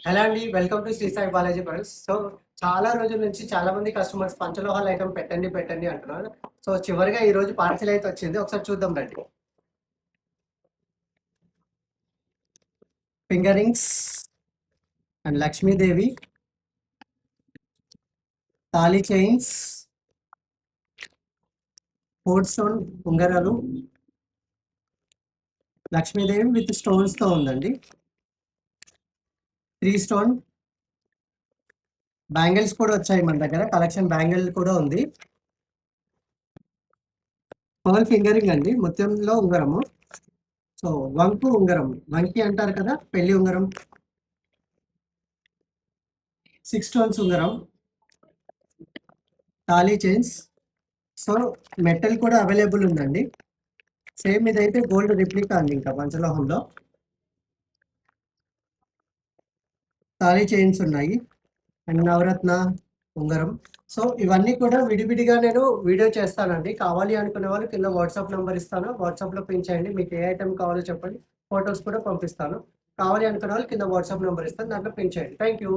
Hello అండి. Welcome to Shri Sai Balaji products. చాలా రోజుల నుంచి చాలా మంది కస్టమర్స్ పంచలోహాల ఐటెమ్ పెట్టండి, పెట్టండి అంటున్నారు. చివరిగా ఈరోజు పార్సిల్ అయితే వచ్చింది. ఒకసారి చూద్దాం రండి. Finger rings and Lakshmidevi, thali chains, 4 stone ఉంగరాలు, లక్ష్మీదేవి విత్ స్టోన్స్తో ఉందండి. 3 స్టోన్ బ్యాంగిల్స్ కూడా వచ్చాయి మన దగ్గర. కలెక్షన్ బ్యాంగిల్ కూడా ఉంది. పర్ల్ ఫింగరింగ్ అండి, ముత్యంలో ఉంగరము. వంకు ఉంగరం, వంకి అంటారు కదా, పెళ్లి ఉంగరం. 6 స్టోన్స్ ఉంగరం, తాళీ చైన్స్. మెటల్ కూడా అవైలబుల్ ఉందండి. సేమ్ ఇదైతే గోల్డ్ రిప్లికా అండి, ఇంకా పంచలోహంలో. తాళీ చైన్స్ ఉన్నాయి అండ్ నవరత్న ఉంగరం. ఇవన్నీ కూడా విడివిడిగా నేను వీడియో చేస్తానండి. కావాలి అనుకునే వాళ్ళు కింద వాట్సాప్ నెంబర్ ఇస్తాను, వాట్సాప్లో పిన్ చేయండి. మీకు ఏ ఐటెం కావాలో చెప్పండి, ఫొటోస్ కూడా పంపిస్తాను. కావాలి అనుకునే వాళ్ళు కింద వాట్సాప్ నెంబర్ ఇస్తాను, దాంట్లో పిన్ చేయండి. Thank you.